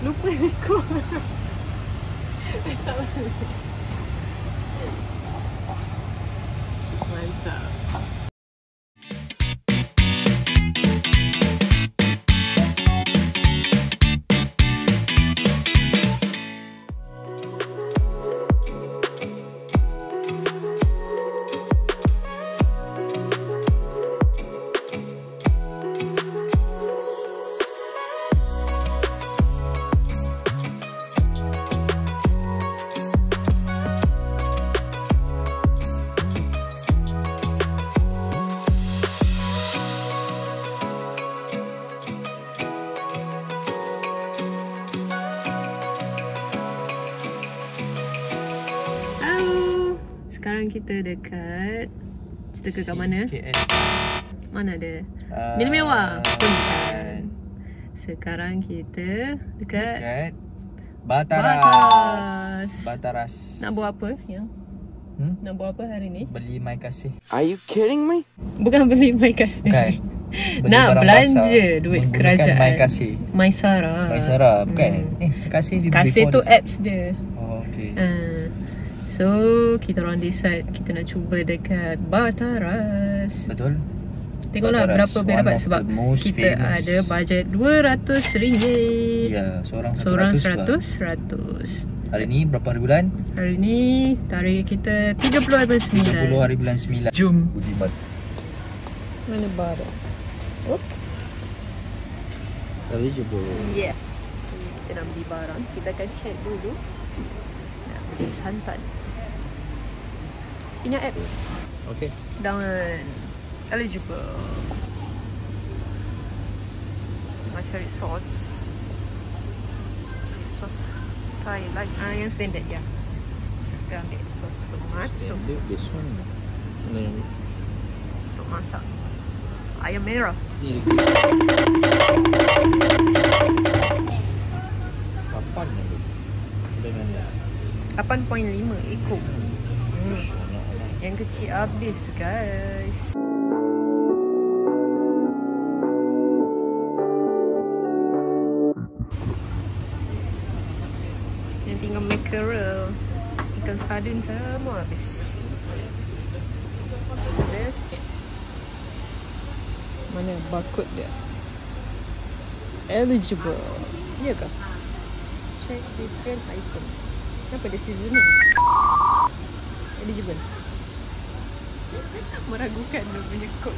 Lupa aku. Mantap. Sekarang kita dekat kat mana? Mana ada? Mini Mewah. Bukan. Sekarang kita dekat Bataras. Nak buat apa yang? Nak buat apa hari ni? Beli mai kasih. Are you kidding me? Bukan beli mai kasih. Bukan. Nak belanja duit kerajaan. Mai kasih. Maisara. Maisara, bukan. Kasih di Kasih tu apps dia. Oh, okey. So, kita orang decide kita nak cuba dekat Bataras. Betul. Tengoklah Bataras, berapa boleh dapat sebab kita ada bajet RM200. Ya, seorang 100. Hari ni berapa hari bulan? Hari ni tarikh kita 30 hari bulan 9. 30 hari bulan 9. Jom. Budiman. Mana barang? Oh. Tadi cuba. Yeah. Kita nak beli barang. Kita akan check dulu. Nak beli santan. Punya apps. Okey. Dan eligible. Nak cari sos. Sos Thailand. Yang standard je. Kita ambil sos tomat. So, This one. Mana yang ni? untuk masak ayam merah. Ni. Kapan ni? Dengan 8.5 ekor. Yang kecil habis guys. Yang tinggal mackerel, ikan sardin semua habis. Mana barcode dia? Eligible. Ya ke? Check different item. Kenapa dia seasoning? Eligible. Meragukan dia punya kod.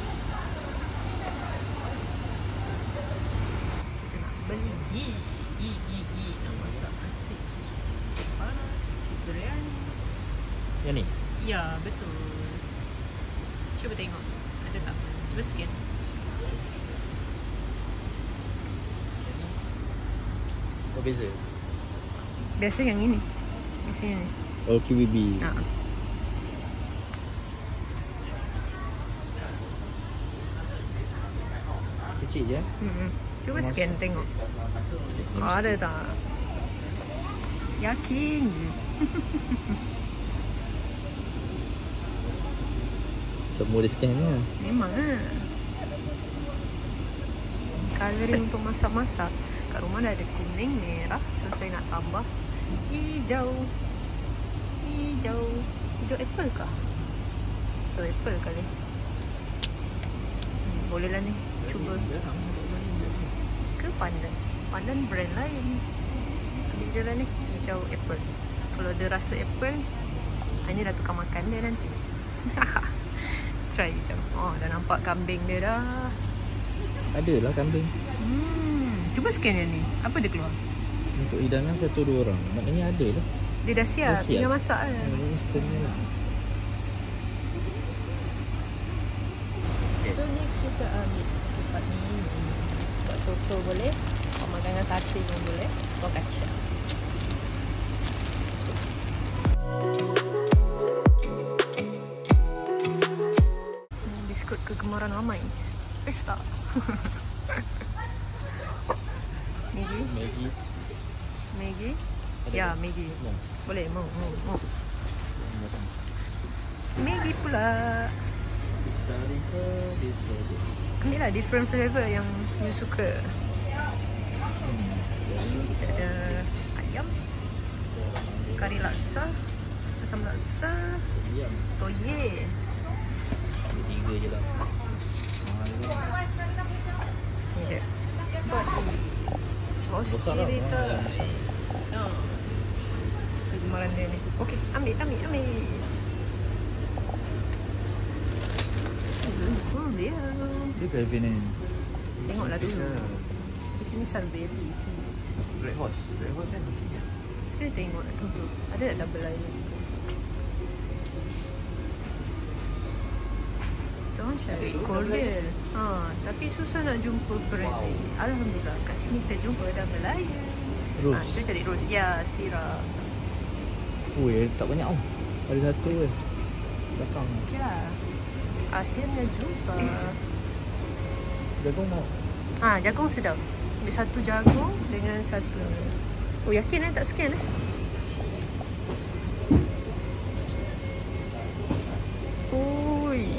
Kita nak beli gigi nak masak nasi panas, nasi biryani. Yang ni? Ya, betul. Cuba tengok. Ada tak? Cuba scan. Apa beza? Biasa yang ini. Biasa yang ni. Oh, QBB. Kecil je. Cuba scan tengok. Ada tak? Yakin je. Cuma dia scan ni. Memang lah. Colouring untuk masak-masak. Kat rumah dah ada kuning, merah. So saya nak tambah hijau. Hijau apple kah? Hijau apple kali. Boleh lah ni. Cuba. Ke pandan? Pandan brand lain. Ambil je lah ni. Hijau apple. Kalau dia rasa apple, hanya dah tukar makan dia nanti. Try hijau. Oh, dah nampak kambing dia dah. Adalah kambing. Cuba scan yang ni. Apa dia keluar? Untuk hidangan 1-2 orang. Maknanya ada lah. Dia dah siap. Tinggal masak lah. Instant lah. So next kita ambil tempat ni. Buat soto boleh. Kau makan dengan sate pun boleh. Kau kacang. Biskut kegemaran ramai. Pesta. Maggi. Ya, Maggi. Boleh, mau. Maggi pula. Ambil lah different flavour yang you suka. Kita ada Ayam. Oh yeah. Ambil 3 je lah. Ni dia. Sos Besar lah. cerita. Ayam besar. Kegemaran dia ni. Okey, ambil. Dia. Dia Kevin ni. Tengoklah dulu. Di sini Salveri di sini. Red Horse kan? Saya tengok dulu. Ada tak double line? Kita orang cari Cordial. Tapi susah nak jumpa brand ni. Alhamdulillah kat sini kita jumpa double line. Rose. Saya cari Rose ya, sirap. Tak banyak tau. Ada satu je. Belakang. Okey lah. Akhirnya jumpa. Jagung mau. Jagung sedap. Ambil satu jagung dengan satu. Oh yakin tak scan Ui,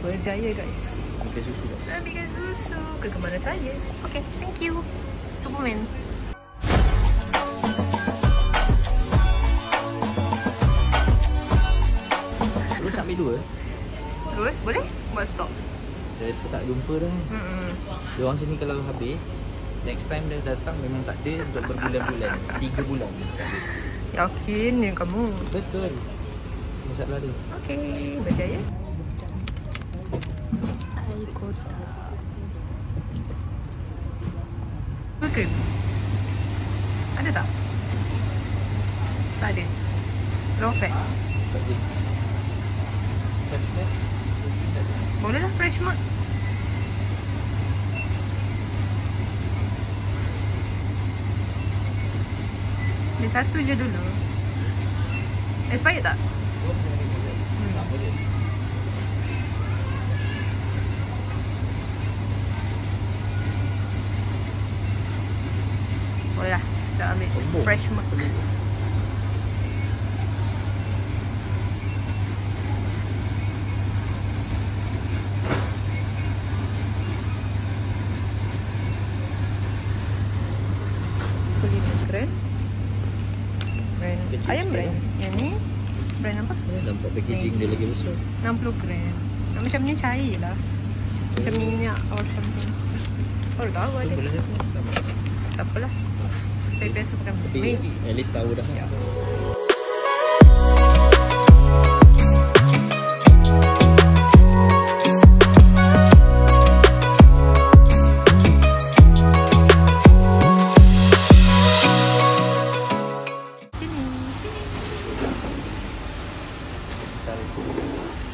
berjaya guys. Ambil susu. Ambilkan susu. Kegemaran saya. Okay, thank you Superman. Terus ambil 2. Terus boleh buat stok. Saya tak jumpa dah. Dia orang sini kalau habis, next time dia datang memang tak ada untuk berbulan-bulan. 3 bulan. Yakin ya kamu? Betul. Masalah dia. Okay, berjaya. Air kota. Krim. Ada tak? Tak ada. Low fat. Tak ada. Fresh milk? Boleh lah fresh milk. Ni satu je dulu. Expired tak? Tak boleh. Boleh lah. Dah ambil fresh milk. Ayam brand. Yang ni brand apa? Nampak packaging dia lagi besar. 60 gram. Macam ni cair lah. Macam minyak or something. Baru tahu ada. Boleh je. Tak apalah. Saya biasa pakai Tapi Maggi. at least tahu dah. Ya.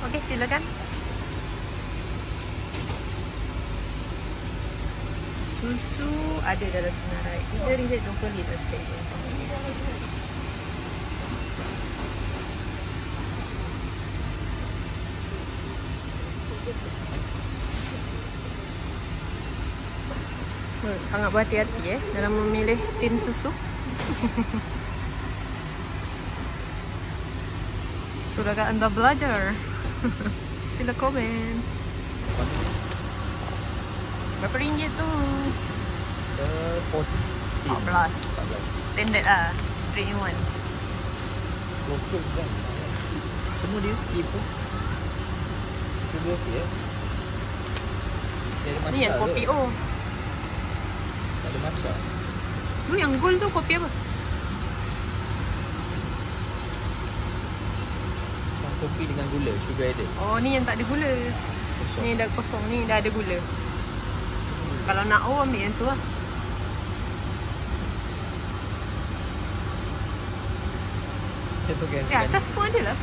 Okey, silakan. Susu ada dalam senarai RM3.25 sen. Sangat berhati-hati dalam memilih tin susu. Sudahkah anda belajar? Sila komen. Berapa ringgit tu? 14. Standard lah. 3 in 1. Lokal kan. Semua dia tipu. Cuba okey ya. Ni yang kopi O. Tak ada matcha. Tu yang gold tu kopi apa? Kopi dengan gula, sugar added. Oh, ni yang tak ada gula. Kosong. Ni dah kosong, ni dah ada gula. Kalau nak O ambil yang tu lah. Atas pun ada lah.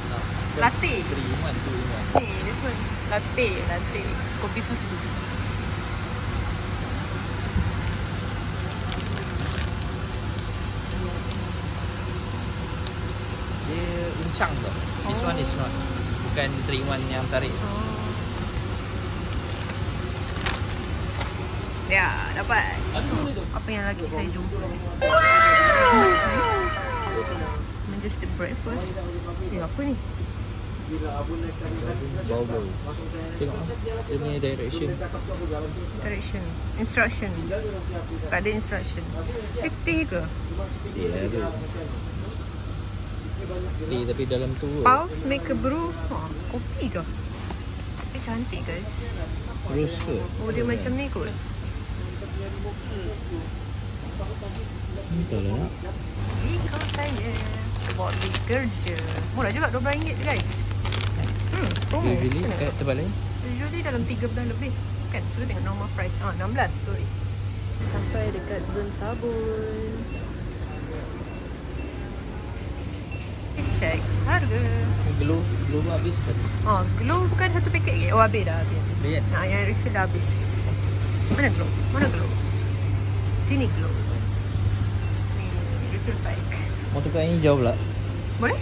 Latte. 3 in 1, 2 in 1. Ni, this one. Latte. Kopi susu. Dia uncang tau. This one is not. Bukan 3 in 1 yang tarik. Ya, dapat. Apa yang lagi saya jumpa? Just the breakfast. Apa ni? Bau-bau. Tengok lah. Dia punya direction. Instruction. Tak ada instruction. 50 ke? Ya ada. Tapi dalam tu Pulse make a brew. Kopi ke? Tapi cantik guys. Rose ke? Oh dia macam ni kot. Betul lah. Ikut saya. Sebab beli kerja. Murah juga RM12 je guys. Promo. Usually kat tempat lain? Usually dalam 3 lebih. Kan? Cuba tengok normal price. 16 sorry. Sampai dekat zone sabun. Check harga. Glow habis kan? Glow bukan satu paket ke? Oh habis dah. Habis. Yang refill dah habis. Mana glow? Sini glow. Ni refill pack. Mau tukar yang hijau pula? Boleh?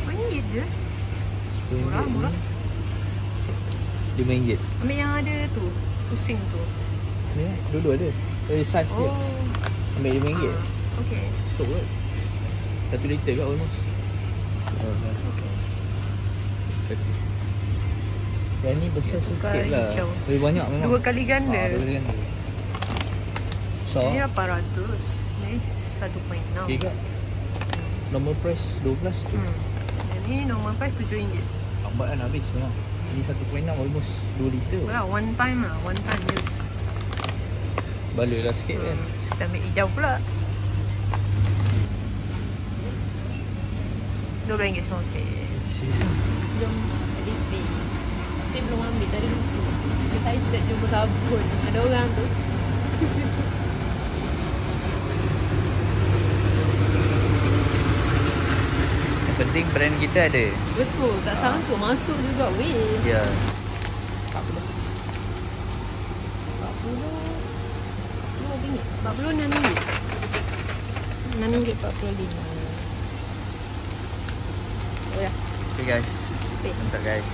RM10 je. Murah. RM5. Ambil yang ada tu. Pusing tu. Ni dua-dua ada. Size dia. Ambil RM5. Okay. Stop kot. 1 liter kat almost. Okay. Yang ni besar sikit lah. Lebih banyak memang. 2 kali ganda. 2 kali ganda. So, ini 800. Ni 1.6. Okay ke? Normal price 12 tu. Ini normal price RM7. Lambat kan habis memang. Ini 1.6 almost 2 liter. Betul lah, one time use. Baloi lah sikit kan. Kita ambil hijau pula. RM12 semua sen. Jom edit. Saya belum ambil tadi lupa. Saya tidak jumpa sabun. Ada orang tu. Yang penting brand kita ada. Betul, tak sangka masuk juga weh. Ya. 40 RM6. RM6.45. Oh ya. Okay guys. Bentar guys.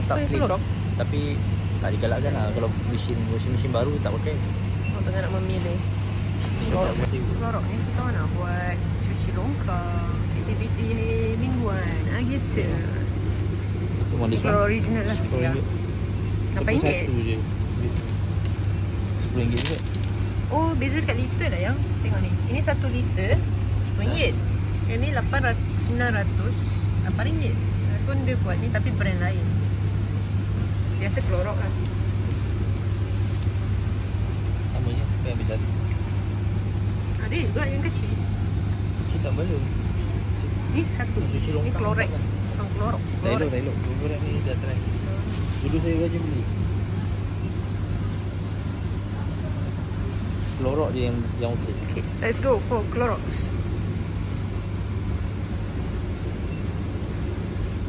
Tak clean top, tapi tak digalakkan lah kalau mesin baru tak pakai. Tengah nak memilih. Lorok ni kita nak buat cuci longkang, aktiviti mingguan, gitu. Lorok original lah. RM8. RM10 juga. Oh, beza dekat liter dah yang. Tengok ni. Ini 1 liter RM10. Yang ni 900 RM8. Meskipun dia buat ni tapi brand lain. Biasa Clorox lah. Sama je, tapi habis satu. Ada juga yang kecil. Cuci tak baloi. Ni satu. Cuci longkang. Ni Clorox. Bukan Clorox. Tak elok. Beberapa ni dah try. Dulu saya rajin beli. Clorox je yang okey. Okay, let's go for Clorox.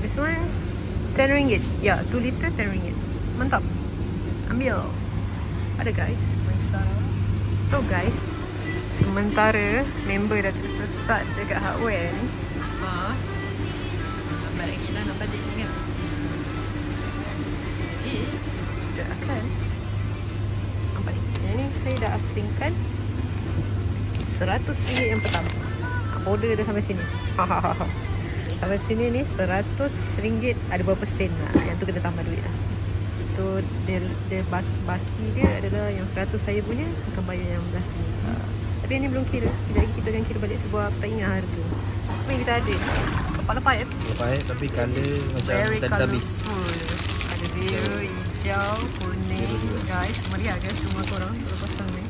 This one's RM10. Ya, 2 liter RM10. Mantap. Ambil. Ada guys. So guys, sementara member dah tersesat dekat hardware ni. Nampak lagi lah nak budget ni kan. Jadi, sudah akan. Nampak ni. Yang ni saya dah asingkan RM100 yang pertama. Order dah sampai sini. Sampai sini ni RM100 ada berapa sen lah. Yang tu kena tambah duit lah. So dia baki dia adalah yang 100 saya punya akan bayar yang belas ni. Tapi yang ni belum kira. Kejap lagi kita akan kira balik sebab tak ingat harga. Apa yang kita ada? Lepas ya? Lepas tapi colour macam Teletubbies. Ada biru, hijau, kuning. Guys, meriah guys semua korang kalau pasang ni.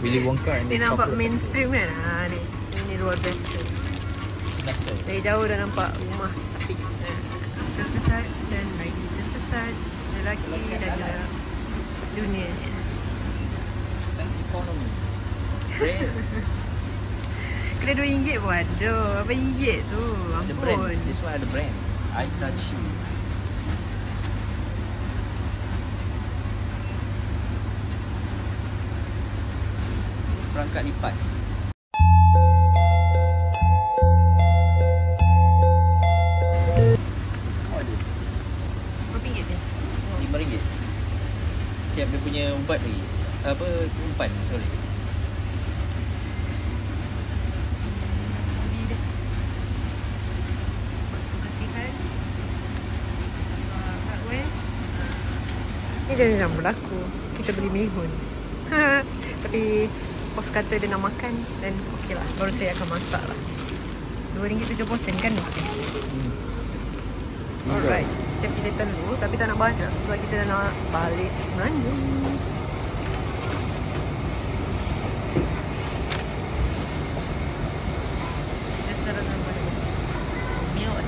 Willy Wonka ni nampak mainstream kan? Ni. Ini luar biasa. Dari jauh dah nampak rumah sapi. Tersesat dan lagi tersesat. Lelaki dan dalam dunia ni. Kena RM2 pun ada. Apa RM1 tu? Ampun. This one ada brand. I touch you. Perangkat lipas. 24 lagi. Apa 24 sorry. Ni jangan berlaku. Kita beli mihun. Tapi bos kata dia nak makan dan okey lah. Baru saya akan masak lah. RM2.70 kan? Alright. Kita pilih telur tapi tak nak banyak sebab kita nak balik Semenanjung. Restoran bagus. Milk.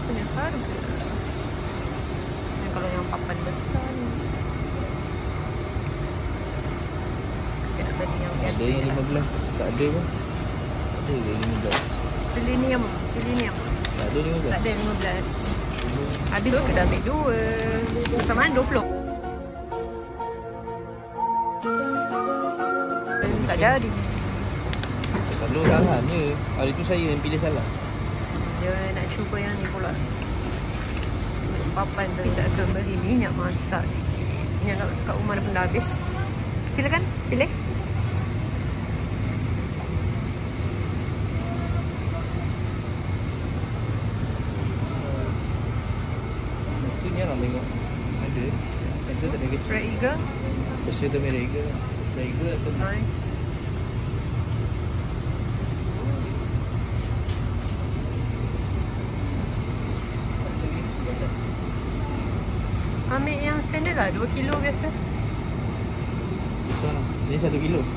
Punya harga. Dan kalau yang papan besar ni kita nak beli yang biasa. Ada yang 15, tak ada pun. Ada ke 15? Selenium. Tak ada 15. Tak ada 15. Habis tu kita ambil 2. Bersamaan 20. Tak jadi. Selalu salahnya. Hari tu saya yang pilih salah. Dia nak cuba yang ni pula. Papan tu kita akan beli minyak masak sikit. Minyak kat rumah dah pun dah habis. Silakan pilih. Itu ni orang tengok. Ada. Itu tak ada kecil. Red Eagle. Biasa tu merah Eagle. Red Eagle atau Nice. Ambil yang standard lah, 2 kilo biasa. besar lah. Ini 1 kilo. 1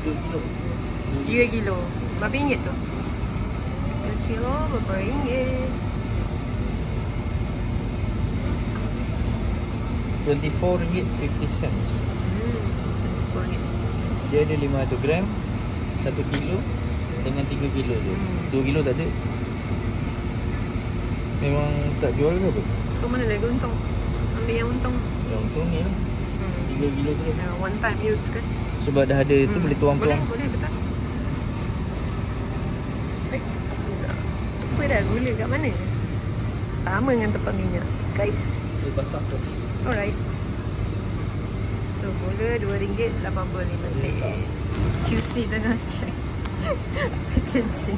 kilo. RM3 kilo. Berapa ringgit tu? 2 kilo berapa ringgit? RM24.50. Dia ada 500 gram, 1 kilo dengan 3 kilo tu. 2 kilo tak ada. Memang tak jual ke apa? So mana lagi untung? Ambil yang untung. Yang untung ni lah. 3 kilo tu. One time use kan? Sebab dah ada tu boleh tuang-tuang. Boleh betul. Baik. Apa dah gula kat mana? Sama dengan tempat minyak. Guys. Dia basah tu. Alright. So gula RM2.85. QC tengah check packaging.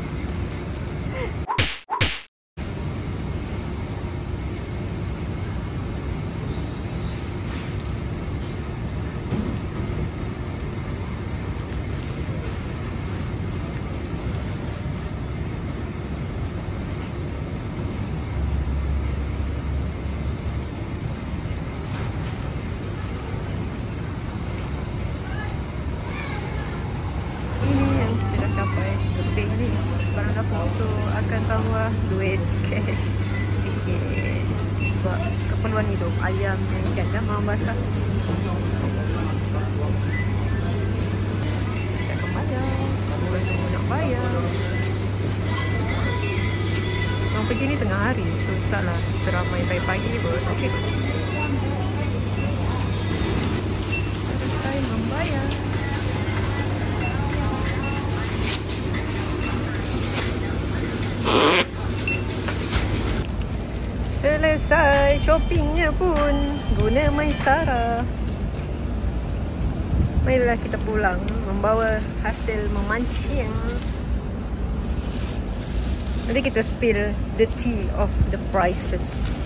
Barang dapur tu akan tambah duit cash sikit sebab keperluan hidup ayam dan ikan kan malam basah. Kita akan bayar. Boleh tunggu nak bayar. Orang pergi ni tengah hari, so taklah seramai pagi-pagi pun. Okey. Selesai membayar. Selesai shoppingnya pun guna Maisara. Marilah kita pulang membawa hasil memancing. Nanti kita spill the tea of the prices.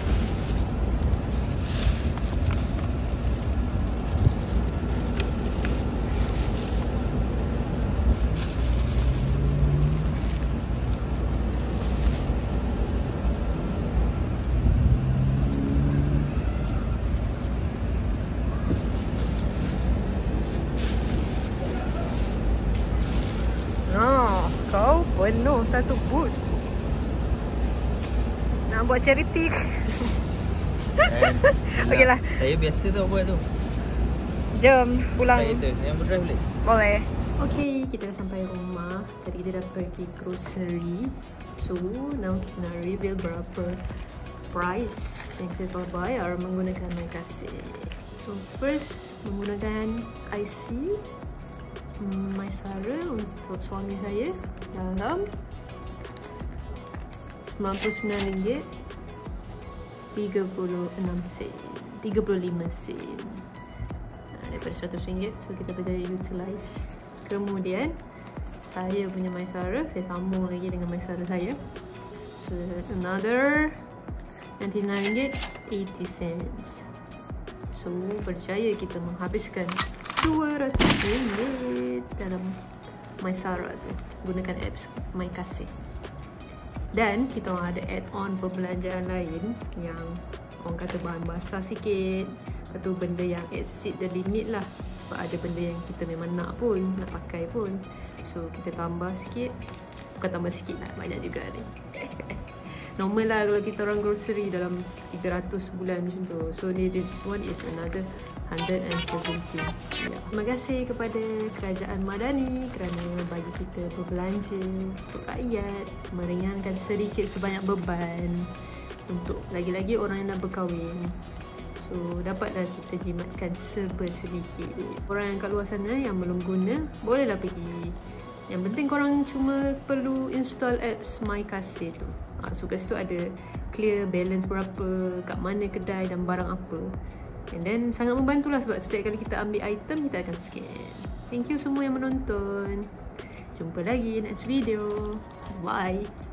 Kau penuh satu boot. Nak buat charity ke? Okeylah. Saya biasa tau buat tu. Jom pulang. Yang berdrive boleh? Boleh. Okay, kita dah sampai rumah. Tadi kita dah pergi grocery. So, now kita nak reveal berapa price yang kita telah bayar menggunakan MyKasih. So first menggunakan IC Mysara untuk suami saya dalam RM99.36 35 sen daripada RM100. So kita berjaya utilize. Kemudian saya punya Mysara, saya sambung lagi dengan Mysara saya. So another RM99.80. So berjaya kita menghabiskan RM200 dalam Mysara tu gunakan apps MyKasih. Dan kita orang ada add-on perbelanjaan lain yang orang kata bahan basah sikit, atau benda yang exceed the limit lah. Sebab ada benda yang kita memang nak pun, nak pakai pun. So kita tambah sikit. Bukan tambah sikit lah, banyak juga ni. Normal lah kalau kita orang grocery dalam 300 sebulan macam tu. So this one is another 170. Ya. Terima kasih kepada Kerajaan Madani kerana bagi kita berbelanja untuk rakyat, meringankan sedikit sebanyak beban untuk lagi-lagi orang yang nak berkahwin. So dapatlah kita jimatkan serba sedikit. Orang yang kat luar sana yang belum guna, bolehlah pergi. Yang penting korang cuma perlu install apps MyKasih tu. So kat situ ada clear balance berapa, kat mana kedai dan barang apa. And then sangat membantulah sebab setiap kali kita ambil item, kita akan scan. Thank you semua yang menonton. Jumpa lagi next video. Bye.